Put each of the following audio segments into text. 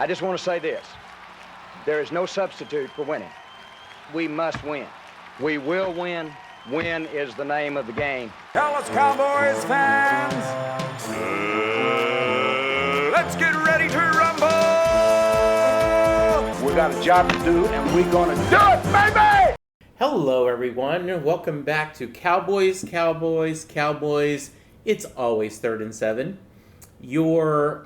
I just want to say this. There is no substitute for winning. We must win. We will win. Win is the name of the game. Dallas Cowboys fans, let's get ready to rumble! We got a job to do, and we're going to do it, baby! Hello, everyone. Welcome back to Cowboys. It's always 3rd and 7. Your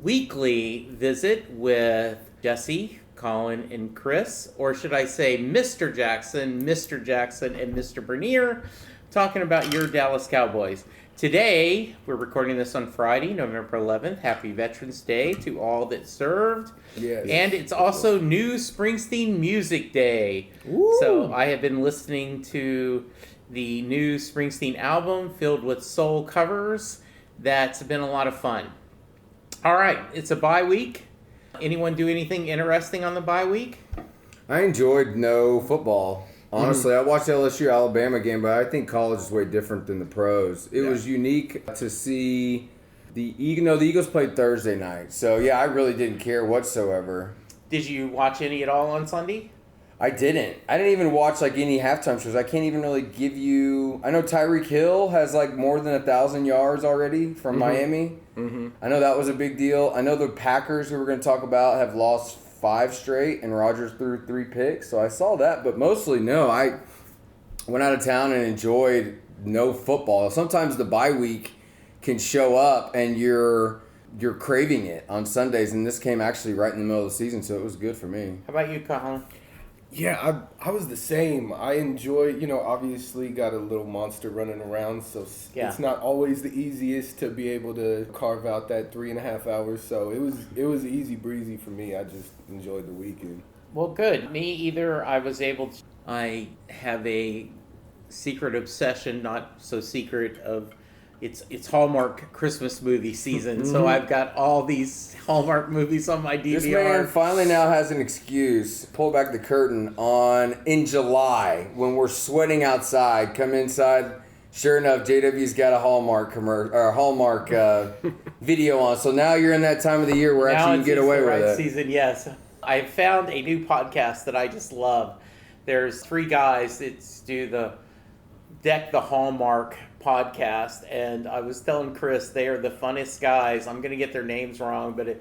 weekly visit with Jesse, Colin, and Chris, or should I say Mr. Jackson, and Mr. Bernier, talking about your Dallas Cowboys. Today, we're recording this on Friday, November 11th. Happy Veterans Day to all that served. Yes. And it's also New Springsteen Music Day. Woo. So I have been listening to the new Springsteen album filled with soul covers. That's been a lot of fun. All right, it's a bye week. Anyone do anything interesting on the bye week? I enjoyed no football. Honestly, I watched the LSU Alabama game, but I think college is way different than the pros. It was unique to see the Eagles played Thursday night. So, yeah, I really didn't care whatsoever. Did you watch any at all on Sunday? I didn't. I didn't even watch, any halftime shows. I can't even really give you... I know Tyreek Hill has, more than 1,000 yards already from Miami. Mm-hmm. I know that was a big deal. I know the Packers, who we're going to talk about, have lost 5 straight, and Rodgers threw 3 picks. So I saw that, but mostly, no. I went out of town and enjoyed no football. Sometimes the bye week can show up, and you're craving it on Sundays, and this came actually right in the middle of the season, so it was good for me. How about you, Colin? Yeah, I was the same. I enjoy, obviously got a little monster running around, so it's not always the easiest to be able to carve out that 3.5 hours. So it was easy breezy for me. I just enjoyed the weekend. Well, good. Me either. I have a secret obsession, not so secret, of it's Hallmark Christmas movie season, so I've got all these Hallmark movies on my DVR. This man finally now has an excuse. Pull back the curtain in July when we're sweating outside. Come inside. Sure enough, JW's got a Hallmark video on. So now you're in that time of the year where actually you can get away with it. Season, yes. I found a new podcast that I just love. There's 3 guys that do the Deck the Hallmark podcast, and I was telling Chris they are the funnest guys. I'm going to get their names wrong, but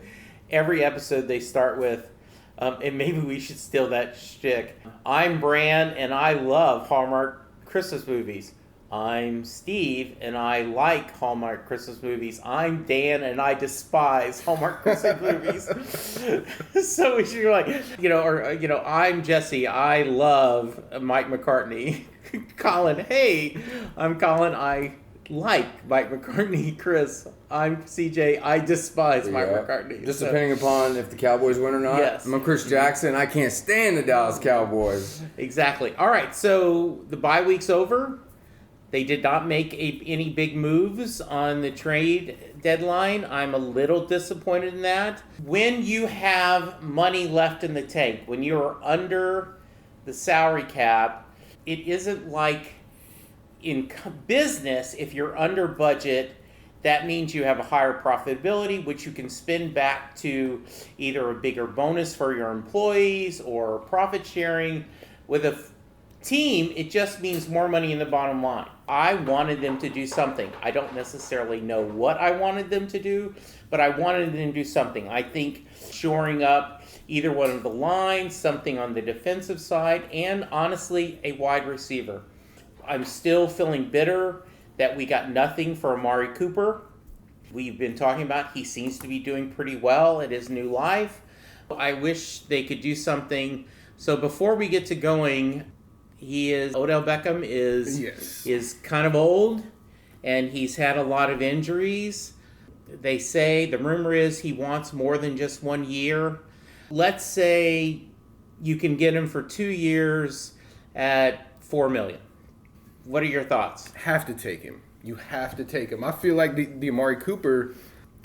every episode they start with, and maybe we should steal that shtick. I'm Bran, and I love Hallmark Christmas movies. I'm Steve, and I like Hallmark Christmas movies. I'm Dan, and I despise Hallmark Christmas movies. So we should I'm Jesse. I love Mike McCarthy. Colin, hey, I'm Colin. I like Mike McCarthy. Chris, I'm CJ. I despise Mike McCarthy. Just depending upon if the Cowboys win or not. Yes. I'm Chris Jackson. I can't stand the Dallas Cowboys. Exactly. All right, so the bye week's over. They did not make any big moves on the trade deadline. I'm a little disappointed in that. When you have money left in the tank, when you're under the salary cap, it isn't like in business, if you're under budget, that means you have a higher profitability, which you can spin back to either a bigger bonus for your employees or profit sharing. With a team, it just means more money in the bottom line. I wanted them to do something. I don't necessarily know what I wanted them to do, but I wanted them to do something. I think shoring up either one of the lines, something on the defensive side, and honestly, a wide receiver. I'm still feeling bitter that we got nothing for Amari Cooper. We've been talking about he seems to be doing pretty well at his new life. I wish they could do something. So before we get to going, Odell Beckham is kind of old, and he's had a lot of injuries. They say, the rumor is he wants more than just 1 year. Let's say you can get him for 2 years at $4 million. What are your thoughts? Have to take him. You have to take him. I feel like the Amari Cooper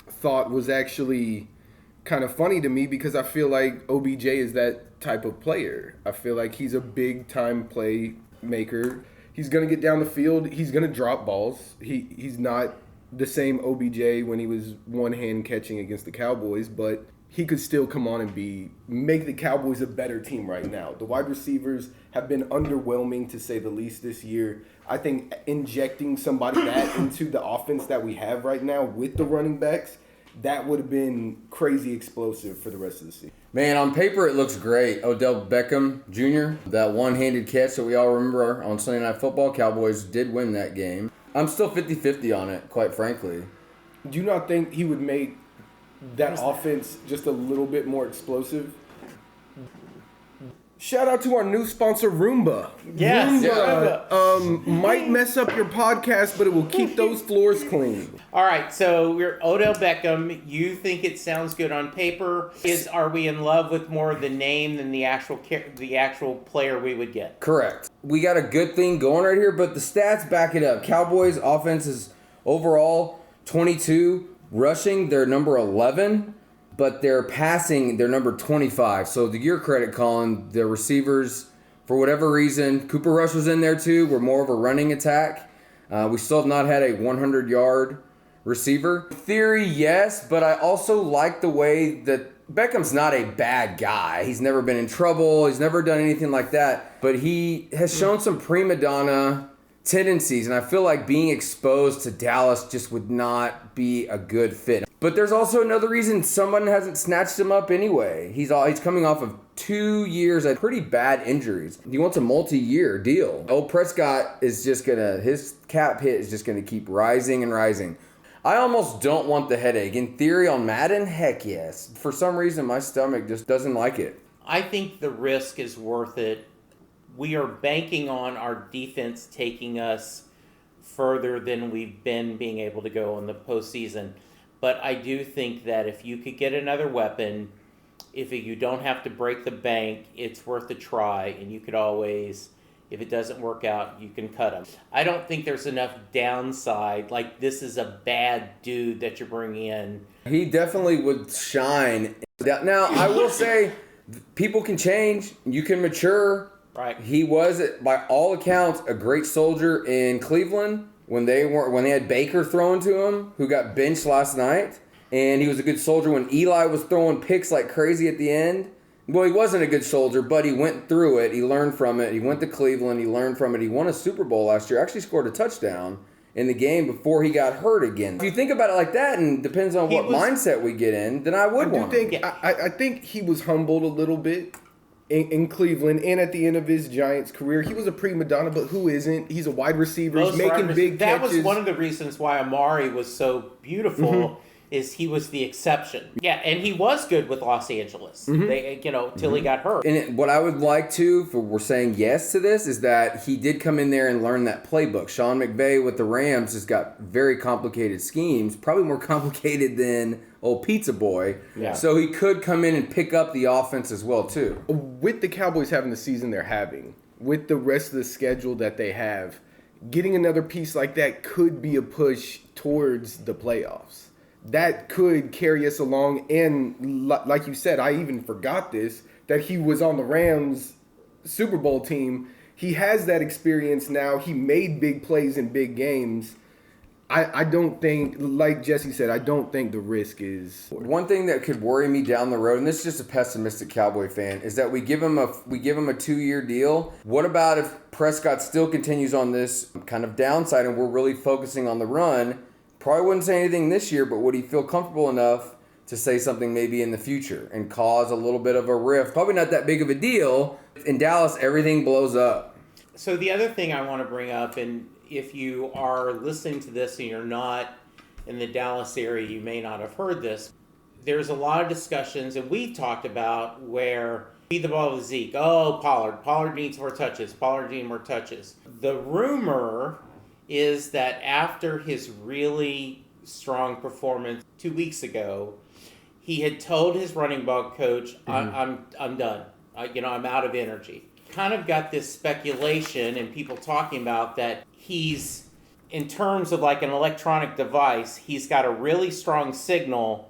thought was actually kind of funny to me because I feel like OBJ is that type of player. I feel like he's a big-time playmaker. He's going to get down the field. He's going to drop balls. He's not the same OBJ when he was one-hand catching against the Cowboys, but he could still come on and make the Cowboys a better team right now. The wide receivers have been underwhelming, to say the least, this year. I think injecting somebody that into the offense that we have right now with the running backs, that would have been crazy explosive for the rest of the season. Man, on paper it looks great. Odell Beckham Jr., that one-handed catch that we all remember on Sunday Night Football, Cowboys did win that game. I'm still 50-50 on it, quite frankly. Do you not think he would make that offense just a little bit more explosive? Shout out to our new sponsor, Roomba. Yes, Roomba might mess up your podcast, but it will keep those floors clean. All right, so we're Odell Beckham. You think it sounds good on paper? Are we in love with more the name than the actual player we would get? Correct. We got a good thing going right here, but the stats back it up. Cowboys offense is overall 22, rushing they're number 11, but they're passing they're number 25. So to your credit, Colin, the receivers, for whatever reason, Cooper Rush was in there too. We're more of a running attack. We still have not had a 100-yard receiver. In theory, yes, but I also like the way that Beckham's not a bad guy. He's never been in trouble. He's never done anything like that. But he has shown some prima donna tendencies, and I feel like being exposed to Dallas just would not be a good fit. But there's also another reason someone hasn't snatched him up anyway. He's coming off of 2 years of pretty bad injuries. He wants a multi-year deal. Old Prescott is just his cap hit is just gonna keep rising and rising. I almost don't want the headache. In theory, on Madden, heck yes. For some reason, my stomach just doesn't like it. I think the risk is worth it. We are banking on our defense taking us further than we've been being able to go in the postseason. But I do think that if you could get another weapon, if you don't have to break the bank, it's worth a try. And you could always, if it doesn't work out, you can cut them. I don't think there's enough downside. Like, this is a bad dude that you're bringing in. He definitely would shine. Now, I will say, people can change. You can mature. Right. He was, by all accounts, a great soldier in Cleveland when they had Baker thrown to him, who got benched last night. And he was a good soldier when Eli was throwing picks like crazy at the end. Well, he wasn't a good soldier, but he went through it. He learned from it. He went to Cleveland. He learned from it. He won a Super Bowl last year. Actually scored a touchdown in the game before he got hurt again. If you think about it like that, and depends on what mindset we get in, then I would want him. I think he was humbled a little bit in Cleveland and at the end of his Giants career. He was a prima donna, but who isn't? He's a wide receiver. He's making big that catches. Was one of the reasons why Amari was so beautiful. Is he was the exception. Yeah, and he was good with Los Angeles. They, till he got hurt. And what I would like to, for we're saying yes to this, is that he did come in there and learn that playbook. Sean McVay with the Rams has got very complicated schemes, probably more complicated than old Pizza Boy. Yeah. So he could come in and pick up the offense as well, too. With the Cowboys having the season they're having, with the rest of the schedule that they have, getting another piece like that could be a push towards the playoffs. That could carry us along. And like you said, I even forgot this, that he was on the Rams Super Bowl team. He has that experience now. He made big plays in big games. I don't think, like Jesse said, I don't think the risk is. One thing that could worry me down the road, and this is just a pessimistic Cowboy fan, is that we give him a 2-year deal. What about if Prescott still continues on this kind of downside and we're really focusing on the run? Probably wouldn't say anything this year, but would he feel comfortable enough to say something maybe in the future and cause a little bit of a rift? Probably not that big of a deal. In Dallas, everything blows up. So the other thing I want to bring up, and if you are listening to this and you're not in the Dallas area, you may not have heard this. There's a lot of discussions, and we talked about where feed the ball to Zeke. Oh, Pollard needs more touches. Pollard needs more touches. The rumor is that after his really strong performance 2 weeks ago, he had told his running back coach, I'm done. I'm out of energy. Kind of got this speculation and people talking about that he's, in terms of like an electronic device, he's got a really strong signal,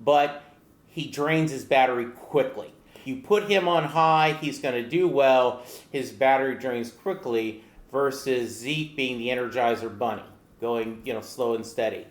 but he drains his battery quickly. You put him on high, he's going to do well. His battery drains quickly. Versus Zeke being the Energizer Bunny, going, slow and steady.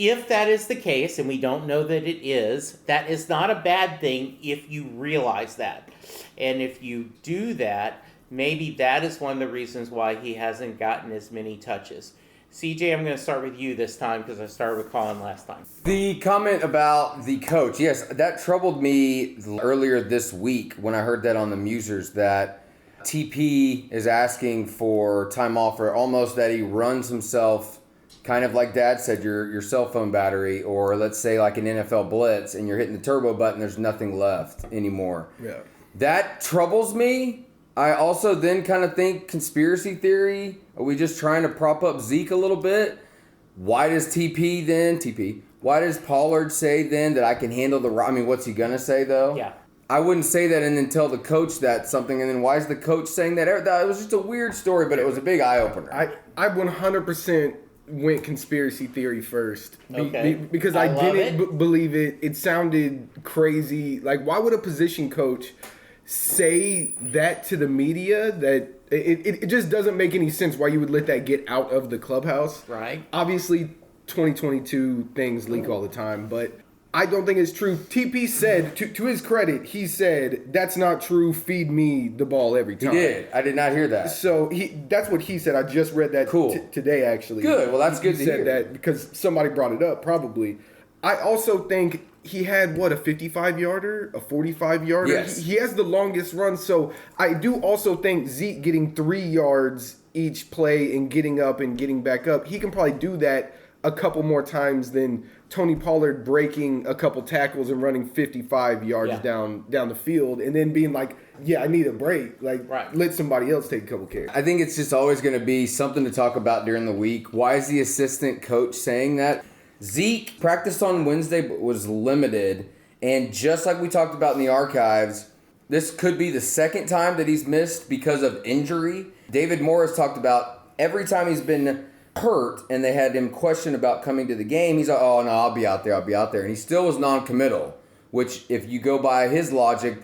If that is the case, and we don't know that it is, that is not a bad thing if you realize that. And if you do that, maybe that is one of the reasons why he hasn't gotten as many touches. CJ, I'm going to start with you this time because I started with Colin last time. The comment about the coach, yes, that troubled me earlier this week when I heard that on the Musers, that TP is asking for time off, or almost that he runs himself, kind of like Dad said, your cell phone battery, or let's say like an NFL blitz and you're hitting the turbo button, there's nothing left anymore. Yeah. That troubles me. I also then kind of think conspiracy theory. Are we just trying to prop up Zeke a little bit? Why does why does Pollard say then that I can handle the... I mean, what's he going to say, though? Yeah. I wouldn't say that and then tell the coach that something, and then why is the coach saying that? It was just a weird story, but it was a big eye-opener. I 100% went conspiracy theory first. Okay. Because I didn't believe it. It sounded crazy. Like, why would a position coach say that to the media? That it just doesn't make any sense why you would let that get out of the clubhouse. Right. Obviously, 2022 things leak all the time, but I don't think it's true. TP said, to his credit, he said, that's not true, feed me the ball every time. He did. I did not hear that. So that's what he said. I just read that today, actually. Good. Well, that's good to hear. He said that because somebody brought it up, probably. I also think he had, a 55-yarder? A 45-yarder? Yes. He has the longest run, so I do also think Zeke getting 3 yards each play and getting up and getting back up, he can probably do that a couple more times than Tony Pollard breaking a couple tackles and running 55 yards down the field and then being like, I need a break. Like, let somebody else take a couple carries. I think it's just always going to be something to talk about during the week. Why is the assistant coach saying that? Zeke practiced on Wednesday but was limited, and just like we talked about in the archives, this could be the second time that he's missed because of injury. David Morris talked about every time he's been hurt and they had him question about coming to the game, he's like, oh no, I'll be out there, and he still was non-committal, which if you go by his logic,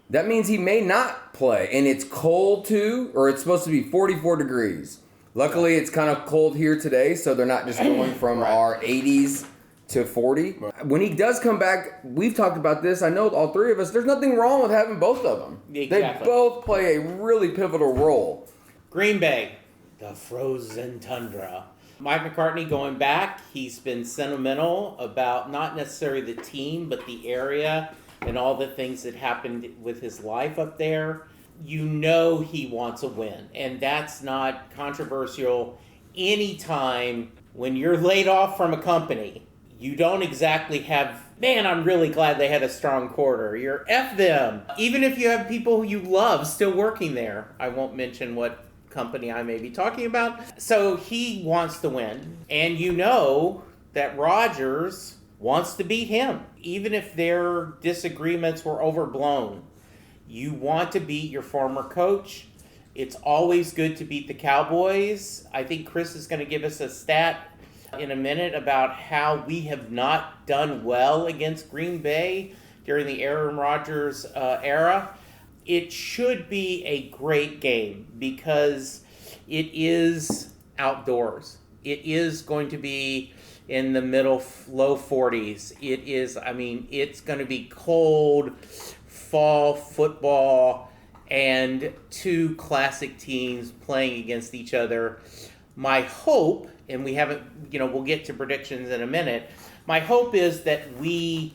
that means he may not play. And it's cold too, or it's supposed to be 44 degrees. Luckily it's kind of cold here today, so they're not just going from our 80s to 40. When he does come back, we've talked about this, I know all three of us, there's nothing wrong with having both of them. Exactly. They both play a really pivotal role. Green Bay, the frozen tundra. Mike McCarthy going back, he's been sentimental about not necessarily the team, but the area and all the things that happened with his life up there. You know he wants a win, and that's not controversial. Anytime when you're laid off from a company, you don't exactly have, man, I'm really glad they had a strong quarter. You're F them. Even if you have people who you love still working there. I won't mention what company I may be talking about. So he wants to win. And you know that Rodgers wants to beat him. Even if their disagreements were overblown. You want to beat your former coach. It's always good to beat the Cowboys. I think Chris is going to give us a stat in a minute about how we have not done well against Green Bay during the Aaron Rodgers era. It should be a great game because it is outdoors. It is going to be in the low 40s. It is, it's going to be cold, fall football, and two classic teams playing against each other. My hope, and we haven't, we'll get to predictions in a minute. My hope is that the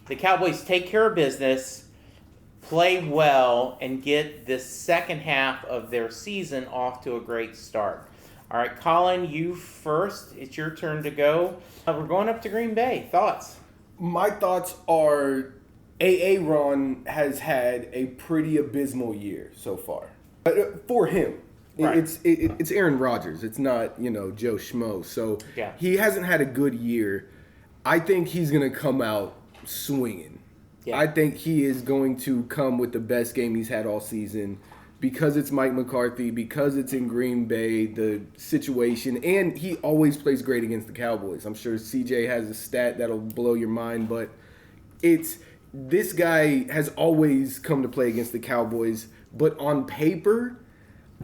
Cowboys take care of business, play well, and get this second half of their season off to a great start. All right, Colin, you first. It's your turn to go. We're going up to Green Bay. Thoughts? My thoughts are Aaron has had a pretty abysmal year so far. For him. Right. It's Aaron Rodgers. It's not, Joe Schmo. So he hasn't had a good year. I think he's going to come out swinging. Yeah. I think he is going to come with the best game he's had all season because it's Mike McCarthy, because it's in Green Bay, the situation, and he always plays great against the Cowboys. I'm sure CJ has a stat that'll blow your mind, but this guy has always come to play against the Cowboys, but on paper,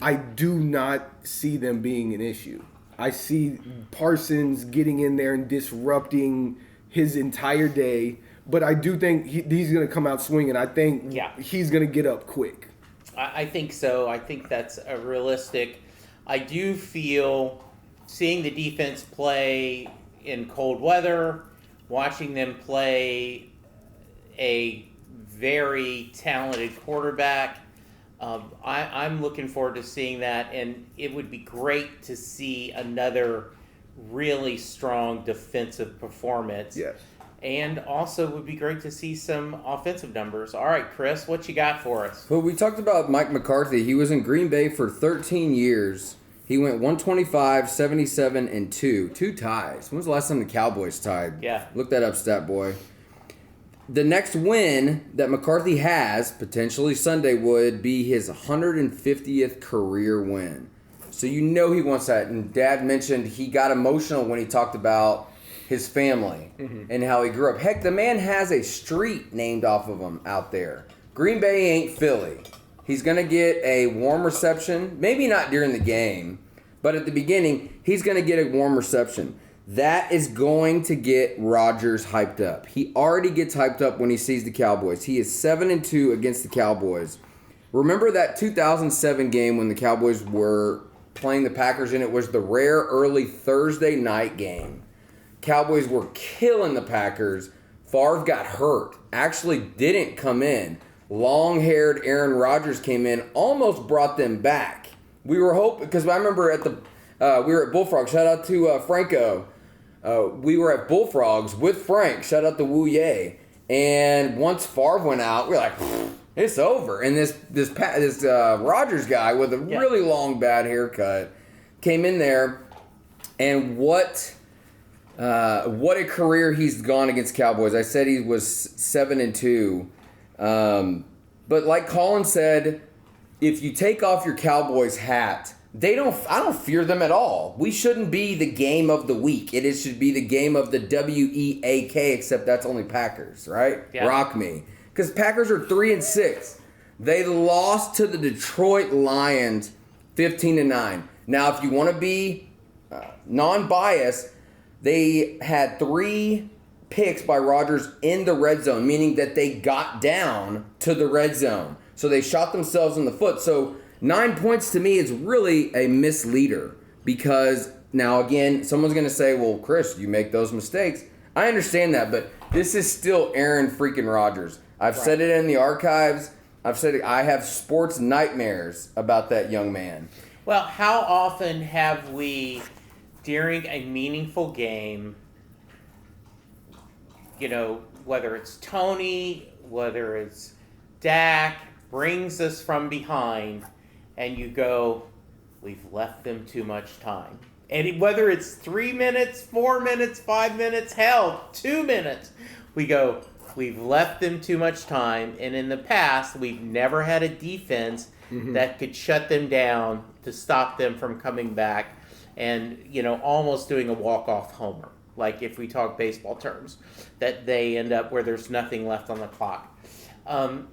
I do not see them being an issue. I see Parsons getting in there and disrupting his entire day. But I do think he's going to come out swinging. I think he's going to get up quick. I think so. I think that's a realistic. I do feel seeing the defense play in cold weather, watching them play a very talented quarterback. I'm looking forward to seeing that, and it would be great to see another really strong defensive performance. Yes. And also would be great to see some offensive numbers. All right, Chris, what you got for us? Well, we talked about Mike McCarthy. He was in Green Bay for 13 years. He went 125, 77, and 2. 2 ties. When was the last time the Cowboys tied? Yeah. Look that up, stat boy. The next win that McCarthy has, potentially Sunday, would be his 150th career win. So you know he wants that. And Dad mentioned he got emotional when he talked about his family and how he grew up. Heck, the man has a street named off of him out there. Green Bay ain't Philly. He's going to get a warm reception. Maybe not during the game, but at the beginning, he's going to get a warm reception. That is going to get Rodgers hyped up. He already gets hyped up when he sees the Cowboys. He is 7-2 against the Cowboys. Remember that 2007 game when the Cowboys were playing the Packers, and it was the rare early Thursday night game. Cowboys were killing the Packers. Favre got hurt. Actually didn't come in. Long-haired Aaron Rodgers came in, almost brought them back. We were hoping, because I remember we were at Bullfrog. Shout out to Franco. We were at Bullfrogs with Frank. Shout out to Wu Ye. And once Favre went out, we were like, it's over. And this Rodgers guy with a really long bad haircut came in there, and what a career he's gone against Cowboys. I said he was 7-2. But like Colin said, if you take off your Cowboys hat, I don't fear them at all. We shouldn't be the game of the week. It should be the game of the WEAK, except that's only Packers, right? Yeah. Rock me. Because Packers are 3-6. They lost to the Detroit Lions 15-9. Now, if you want to be non-biased, they had 3 picks by Rodgers in the red zone, meaning that they got down to the red zone. So they shot themselves in the foot. So 9 points to me is really a misleader, because now again, someone's going to say, well, Chris, you make those mistakes. I understand that, but this is still Aaron freaking Rodgers. I've said it in the archives. I've said it, I have sports nightmares about that young man. Well, how often have we, during a meaningful game, whether it's Tony, whether it's Dak, brings us from behind, and you go, we've left them too much time. And whether it's 3 minutes, 4 minutes, 5 minutes, hell, 2 minutes, we go, we've left them too much time. And in the past, we've never had a defense that could shut them down to stop them from coming back and, almost doing a walk-off homer. Like if we talk baseball terms, that they end up where there's nothing left on the clock. I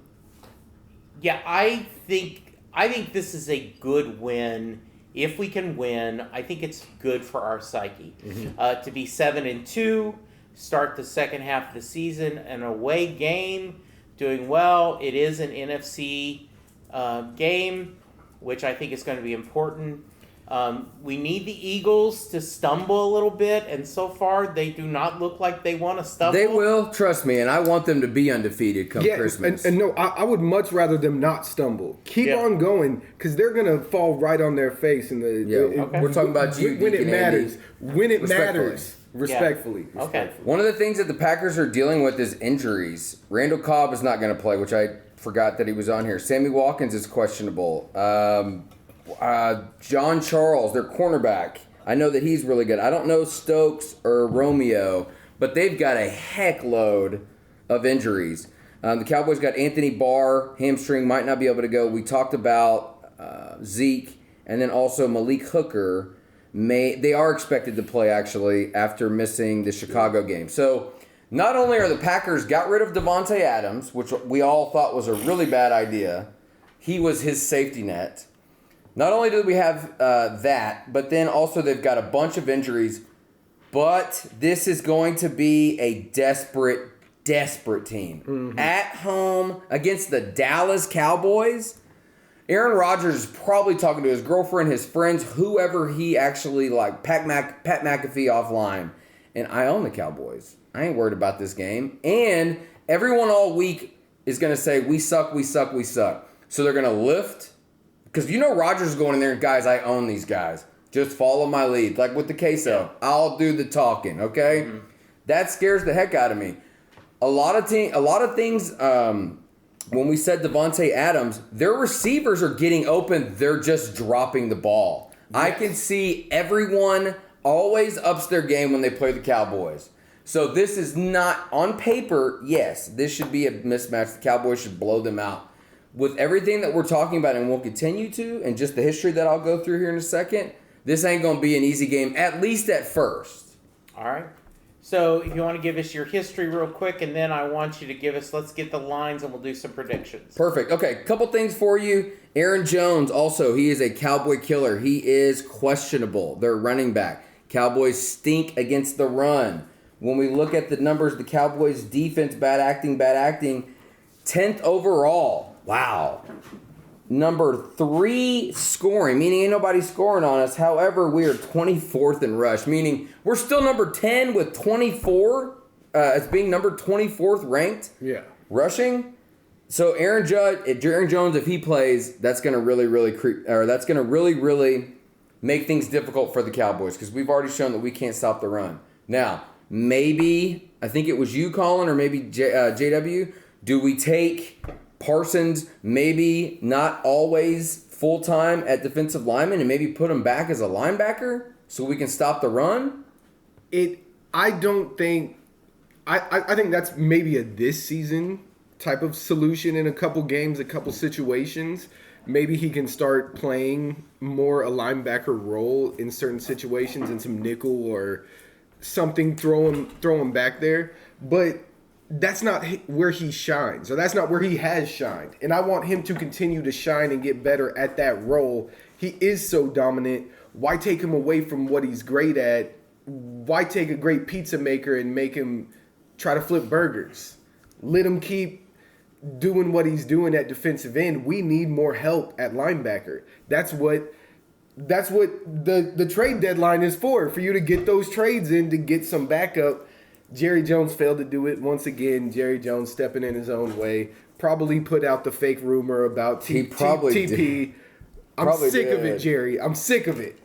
think this is a good win. If we can win, I think it's good for our psyche. To be 7-2, start the second half of the season, an away game, doing well. It is an NFC game, which I think is going to be important. We need the Eagles to stumble a little bit, and so far they do not look like they want to stumble. They will, trust me, and I want them to be undefeated come Christmas. And no, I would much rather them not stumble. Keep on going, because they're going to fall right on their face. We're talking about you, when it matters. Andy. When it matters. Respectfully. Okay. One of the things that the Packers are dealing with is injuries. Randall Cobb is not going to play, which I forgot that he was on here. Sammy Watkins is questionable. John Charles, their cornerback, I know that he's really good. I don't know Stokes or Romeo, but they've got a heck load of injuries. The Cowboys got Anthony Barr, hamstring, might not be able to go. We talked about Zeke, and then also Malik Hooker. They are expected to play, actually, after missing the Chicago game. So not only are the Packers got rid of Devontae Adams, which we all thought was a really bad idea. He was his safety net. Not only do we have that, but then also they've got a bunch of injuries. But this is going to be a desperate team. At home against the Dallas Cowboys. Aaron Rodgers is probably talking to his girlfriend, his friends, whoever he actually like, Pat McAfee offline. And I own the Cowboys. I ain't worried about this game. And everyone all week is going to say, we suck, we suck, we suck. So they're going to lift. Because you know Rodgers is going in there, guys, I own these guys. Just follow my lead. Like with the queso. I'll do the talking, okay? That scares the heck out of me. A lot of things, when we said Devontae Adams, their receivers are getting open. They're just dropping the ball. Yes. I can see everyone always ups their game when they play the Cowboys. So this is not, on paper, yes, this should be a mismatch. The Cowboys should blow them out. With everything that we're talking about and we'll continue to, and just the history that I'll go through here in a second, this ain't going to be an easy game, at least at first. All right. So if you want to give us your history real quick, and then I want you to give us, let's get the lines and we'll do some predictions. Perfect. Okay, couple things for you. Aaron Jones, also, he is a Cowboy killer. He is questionable. They're running back. Cowboys stink against the run. When we look at the numbers, the Cowboys defense, bad acting, 10th overall. Wow. Number 3 scoring, meaning ain't nobody scoring on us. However, we are 24th in rush, meaning we're still number 10 with 24 as being number 24th ranked. Yeah. Rushing. So Aaron Jones, if he plays, that's going to really make things difficult for the Cowboys because we've already shown that we can't stop the run. Now, maybe, I think it was you, Colin, or maybe JW, do we take Parsons, maybe not always full-time at defensive lineman, and maybe put him back as a linebacker so we can stop the run? I think that's maybe a this season type of solution in a couple games, a couple situations. Maybe he can start playing more a linebacker role in certain situations and some nickel or something, throw him back there. But that's not where he shines, or that's not where he has shined. And I want him to continue to shine and get better at that role. He is so dominant. Why take him away from what he's great at? Why take a great pizza maker and make him try to flip burgers? Let him keep doing what he's doing at defensive end. We need more help at linebacker. That's what the trade deadline is for you to get those trades in to get some backup. Jerry Jones failed to do it once again. Jerry Jones stepping in his own way. Probably put out the fake rumor about TP. I'm sick of it, Jerry. I'm sick of it.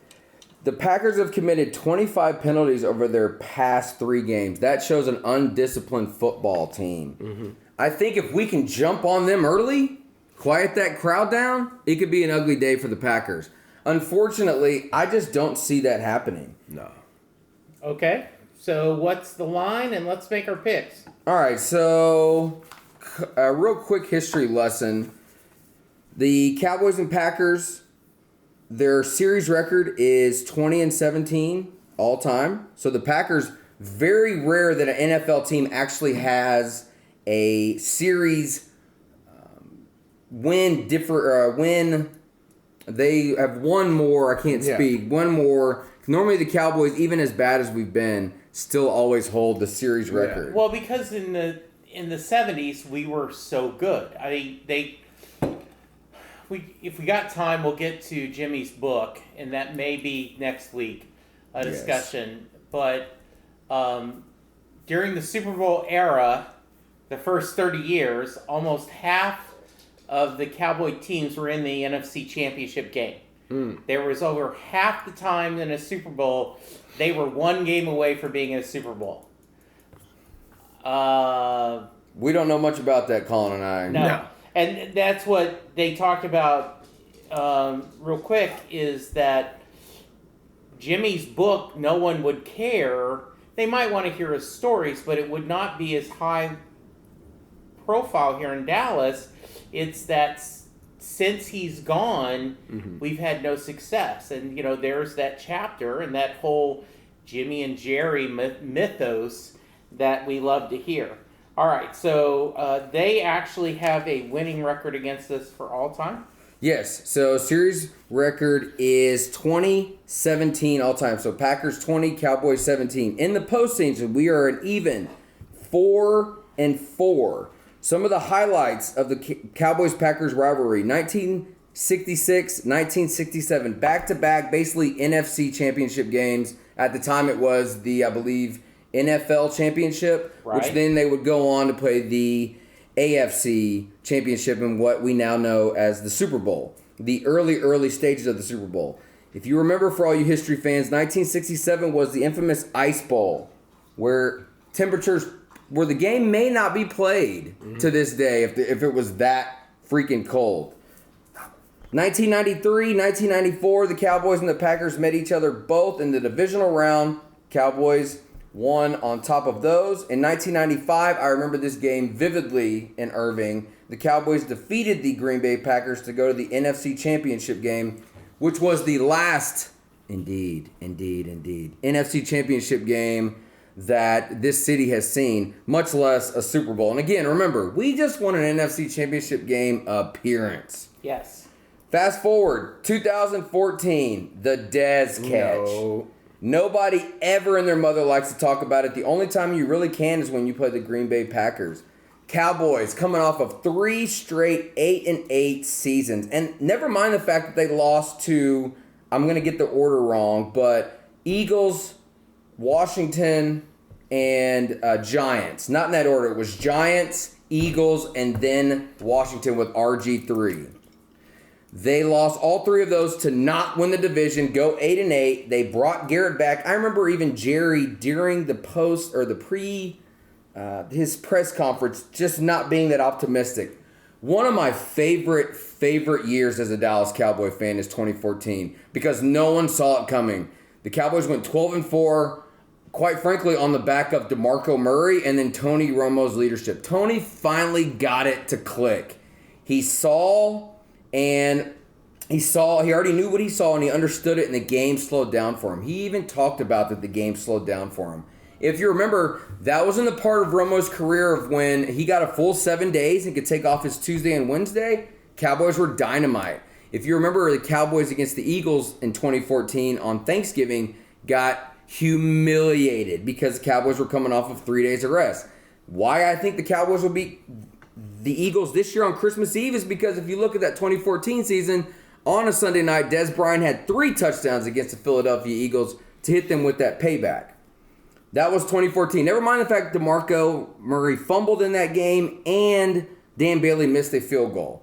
The Packers have committed 25 penalties over their past 3 games. That shows an undisciplined football team. Mm-hmm. I think if we can jump on them early, quiet that crowd down, it could be an ugly day for the Packers. Unfortunately, I just don't see that happening. No. Okay. So what's the line, and let's make our picks. All right, so a real quick history lesson. The Cowboys and Packers, their series record is 20-17 all time. So the Packers, very rare that an NFL team actually has a series win they have one more. I can't speak. One more. Normally the Cowboys, even as bad as we've been, still always hold the series record. Well, because in the 70s we were so good. I mean, if we got time, we'll get to Jimmy's book, and that may be next week a discussion. Yes. But during the Super Bowl era, the first 30 years, almost half of the Cowboy teams were in the NFC Championship game. There was over half the time in a Super Bowl, they were one game away from being in a Super Bowl. We don't know much about that, Colin and I. No. And that's what they talked about real quick, is that Jimmy's book, no one would care. They might want to hear his stories, but it would not be as high profile here in Dallas. It's that since he's gone, we've had no success. And, there's that chapter and that whole Jimmy and Jerry mythos that we love to hear. All right, so they actually have a winning record against us for all time. Yes. So series record is 20-17 all time. So Packers 20, Cowboys 17. In the postseason, we are an even 4-4. Some of the highlights of the Cowboys-Packers rivalry: 1966, 1967, back-to-back, basically NFC championship games. At the time, it was the, I believe, NFL championship, Right. which then they would go on to play the AFC championship in what we now know as the Super Bowl, the early stages of the Super Bowl. If you remember, for all you history fans, 1967 was the infamous Ice Bowl, where the game may not be played to this day if it was that freaking cold. 1993, 1994, the Cowboys and the Packers met each other both in the divisional round. Cowboys won on top of those. In 1995, I remember this game vividly in Irving. The Cowboys defeated the Green Bay Packers to go to the NFC Championship game, which was the last, indeed, NFC Championship game that this city has seen, much less a Super Bowl. And again, remember, we just won an NFC Championship game appearance. Yes. Fast forward, 2014, the Dez catch. No. Nobody ever in their mother likes to talk about it. The only time you really can is when you play the Green Bay Packers. Cowboys coming off of 3 straight 8-8 seasons. And never mind the fact that they lost to, I'm going to get the order wrong, but Eagles, Washington, and Giants. Not in that order. It was Giants, Eagles, and then Washington with RG3. They lost all 3 of those to not win the division, go 8-8. They brought Garrett back. I remember even Jerry during the post or his press conference just not being that optimistic. One of my favorite years as a Dallas Cowboy fan is 2014 because no one saw it coming. The Cowboys went 12-4, quite frankly, on the back of DeMarco Murray and then Tony Romo's leadership. Tony finally got it to click. He already knew what he saw and he understood it, and the game slowed down for him. He even talked about that the game slowed down for him. If you remember, that was in the part of Romo's career of when he got a full 7 days and could take off his Tuesday and Wednesday. Cowboys were dynamite. If you remember, the Cowboys against the Eagles in 2014 on Thanksgiving got humiliated because the Cowboys were coming off of 3 days of rest. Why I think the Cowboys will beat the Eagles this year on Christmas Eve is because if you look at that 2014 season, on a Sunday night, Des Bryant had 3 touchdowns against the Philadelphia Eagles to hit them with that payback. That was 2014. Never mind the fact DeMarco Murray fumbled in that game and Dan Bailey missed a field goal.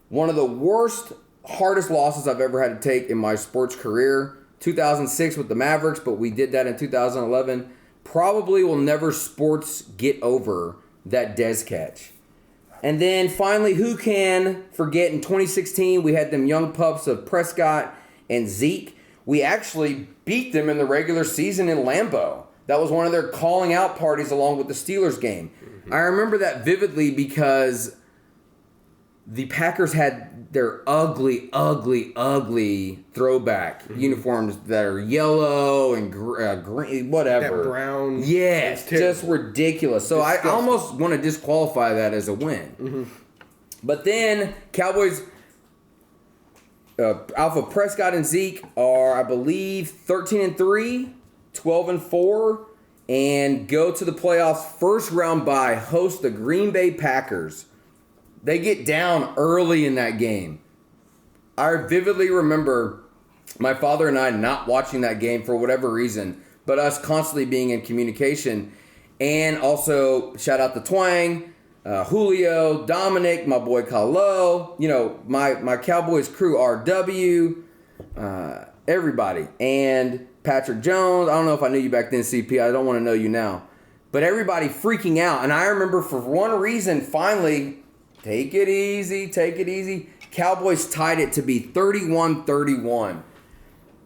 One of the worst, hardest losses I've ever had to take in my sports career. 2006 with the Mavericks, but we did that in 2011. Probably will never sports get over that Des catch. And then finally, who can forget in 2016, we had them young pups of Prescott and Zeke. We actually beat them in the regular season in Lambeau. That was one of their calling out parties along with the Steelers game. Mm-hmm. I remember that vividly because the Packers had their ugly throwback uniforms that are yellow and green, whatever. That brown. Yes, just ridiculous. So I almost want to disqualify that as a win. Mm-hmm. But then Cowboys, Alpha Prescott and Zeke are, I believe, 13-3, 12-4, and go to the playoffs first round bye, host the Green Bay Packers. They get down early in that game. I vividly remember my father and I not watching that game for whatever reason, but us constantly being in communication. And also, shout out to Twang, Julio, Dominic, my boy Kalo, my Cowboys crew, RW, everybody. And Patrick Jones. I don't know if I knew you back then, CP. I don't want to know you now. But everybody freaking out. And I remember for one reason, finally, take it easy. Cowboys tied it to be 31-31.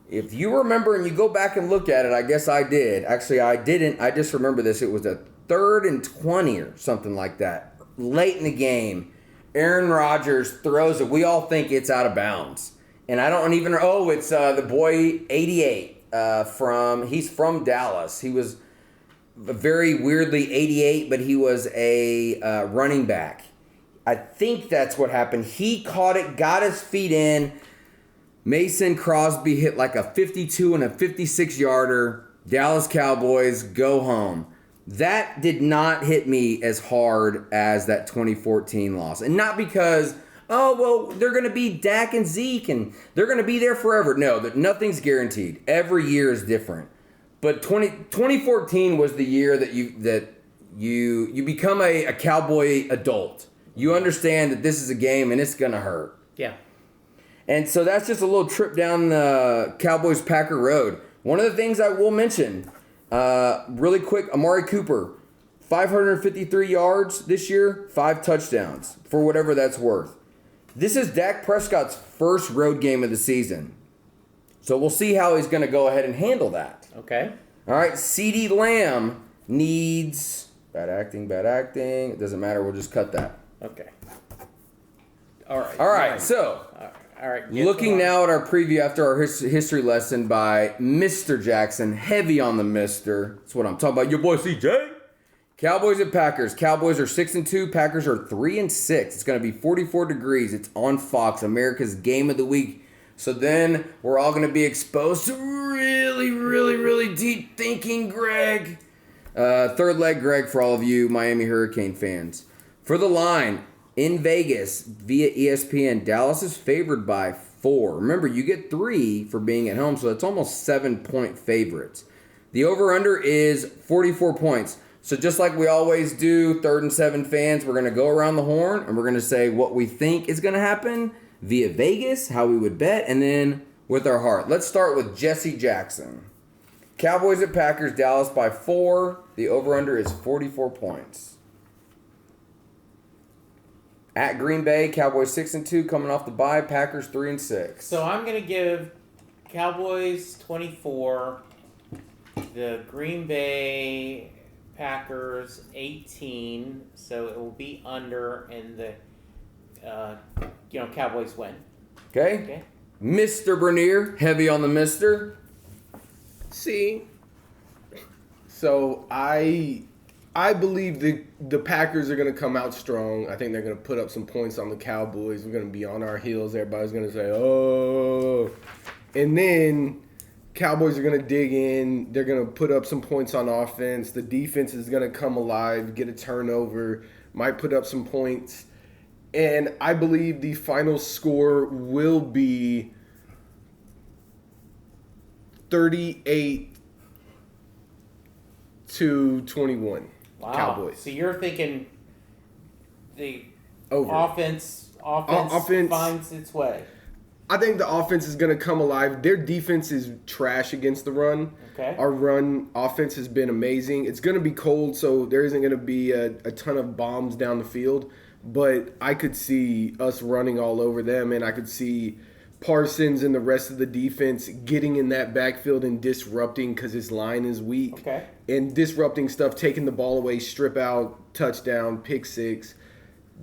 If you remember and you go back and look at it, I guess I did. Actually, I didn't. I just remember this. It was a 3rd and 20 or something like that. Late in the game, Aaron Rodgers throws it. We all think it's out of bounds. And I don't even know. It's the boy 88. He's from Dallas. He was very weirdly 88, but he was a running back. I think that's what happened. He caught it, got his feet in. Mason Crosby hit like a 52 and a 56-yarder. Dallas Cowboys go home. That did not hit me as hard as that 2014 loss. And not because, oh, well, they're going to be Dak and Zeke and they're going to be there forever. No, nothing's guaranteed. Every year is different. But 2014 was the year that you become a Cowboy adult. You understand that this is a game and it's going to hurt. Yeah. And so that's just a little trip down the Cowboys-Packer road. One of the things I will mention, really quick, Amari Cooper, 553 yards this year, 5 touchdowns, for whatever that's worth. This is Dak Prescott's first road game of the season. So we'll see how he's going to go ahead and handle that. Okay. All right, CeeDee Lamb needs... Bad acting. It doesn't matter. We'll just cut that. Okay. All right. So... All right. Looking now at our preview after our history lesson by Mr. Jackson, heavy on the Mister. That's what I'm talking about. Your boy CJ. Cowboys and Packers. Cowboys are 6-2. Packers are 3-6. It's going to be 44 degrees. It's on Fox, America's Game of the Week. So then we're all going to be exposed to really, really, really deep thinking, Greg. Third leg, Greg, for all of you Miami Hurricane fans. For the line. In Vegas, via ESPN, Dallas is favored by 4. Remember, you get 3 for being at home, so that's almost 7-point favorites. The over-under is 44 points. So just like we always do, 3rd and 7 fans, we're going to go around the horn, and we're going to say what we think is going to happen via Vegas, how we would bet, and then with our heart. Let's start with Jesse Jackson. Cowboys at Packers, Dallas by 4. The over-under is 44 points. At Green Bay, Cowboys 6-2, coming off the bye. Packers 3-6. So I'm gonna give Cowboys 24, the Green Bay Packers 18. So it will be under, and the Cowboys win. Okay. Mr. Bernier, heavy on the Mister. See, so I believe the Packers are going to come out strong. I think they're going to put up some points on the Cowboys. We're going to be on our heels. Everybody's going to say, oh. And then Cowboys are going to dig in. They're going to put up some points on offense. The defense is going to come alive, get a turnover, might put up some points. And I believe the final score will be 38-21. Wow. Cowboys. So you're thinking the Over. offense finds its way. I think the offense is going to come alive. Their defense is trash against the run. Okay. Our run offense has been amazing. It's going to be cold, so there isn't going to be a ton of bombs down the field. But I could see us running all over them, and I could see Parsons and the rest of the defense getting in that backfield and disrupting because his line is weak. Okay. And disrupting stuff, taking the ball away, strip out, touchdown, pick six.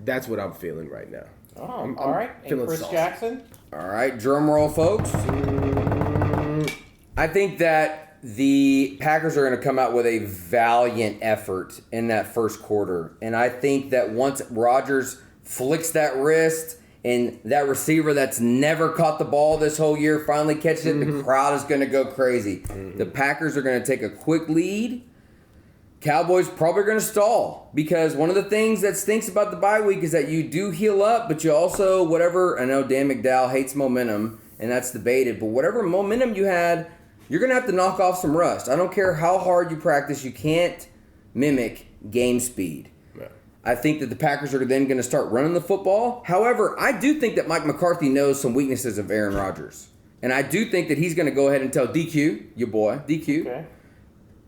That's what I'm feeling right now. Oh, I'm all right. And feeling Chris saucy. Jackson? All right, drum roll, folks. I think that the Packers are going to come out with a valiant effort in that first quarter. And I think that once Rodgers flicks that wrist and that receiver that's never caught the ball this whole year finally catches it, the crowd is going to go crazy. The Packers are going to take a quick lead. Cowboys probably going to stall because one of the things that stinks about the bye week is that you do heal up, but you also, I know Dan McDowell hates momentum, and that's debated, but whatever momentum you had, you're going to have to knock off some rust. I don't care how hard you practice, you can't mimic game speed. Yeah. I think that the Packers are then going to start running the football. However, I do think that Mike McCarthy knows some weaknesses of Aaron Rodgers. And I do think that he's going to go ahead and tell DQ, your boy, DQ, Okay.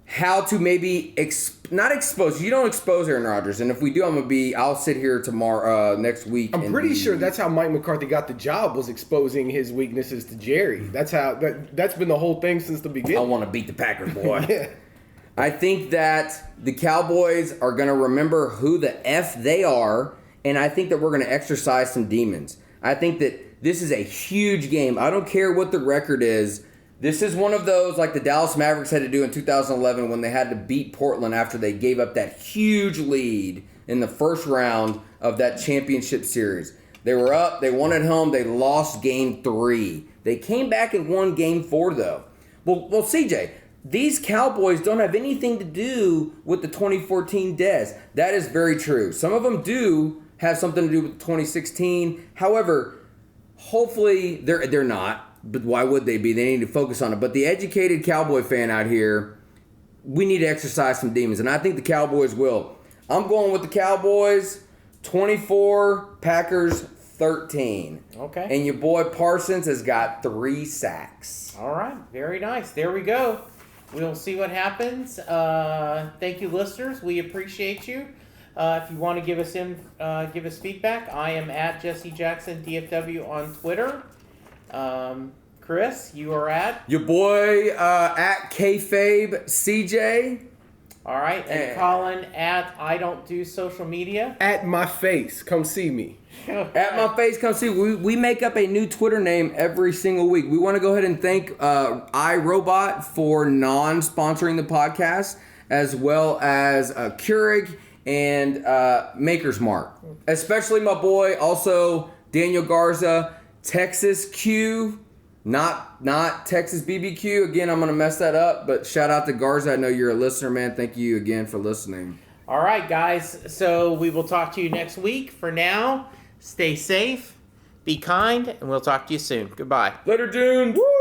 how to maybe not expose. You don't expose Aaron Rodgers, and if we do, I'll sit here tomorrow, next week. I'm pretty sure that's how Mike McCarthy got the job, was exposing his weaknesses to Jerry. That's how that's been the whole thing since the beginning. I want to beat the Packers, boy. Yeah. I think that the Cowboys are going to remember who the F they are, and I think that we're going to exercise some demons. I think that this is a huge game. I don't care what the record is. This is one of those like the Dallas Mavericks had to do in 2011 when they had to beat Portland after they gave up that huge lead in the first round of that championship series. They were up, they won at home, they lost game 3. They came back and won game 4 though. Well, CJ, these Cowboys don't have anything to do with the 2014 Dez. That is very true. Some of them do have something to do with 2016. However, hopefully they're not. But why would they be? They need to focus on it. But the educated Cowboy fan out here, we need to exercise some demons, and I think the Cowboys will. I'm going with the Cowboys, 24, Packers 13. Okay. And your boy Parsons has got 3 sacks. All right. Very nice. There we go. We'll see what happens. Thank you, listeners. We appreciate you. If you want to give us feedback, I am at Jesse Jackson DFW on Twitter. Chris, you are at? Your boy at kayfabe CJ. All right. And Colin at I don't do social media. At my face, come see me. At my face, come see. We make up a new Twitter name every single week. We want to go ahead and thank iRobot for non-sponsoring the podcast, as well as Keurig and Maker's Mark. Especially my boy, also Daniel Garza, Texas Q, not Texas BBQ. Again, I'm going to mess that up, but shout out to Garza. I know you're a listener, man. Thank you again for listening. All right, guys. So we will talk to you next week. For now, stay safe, be kind, and we'll talk to you soon. Goodbye. Later, June. Woo!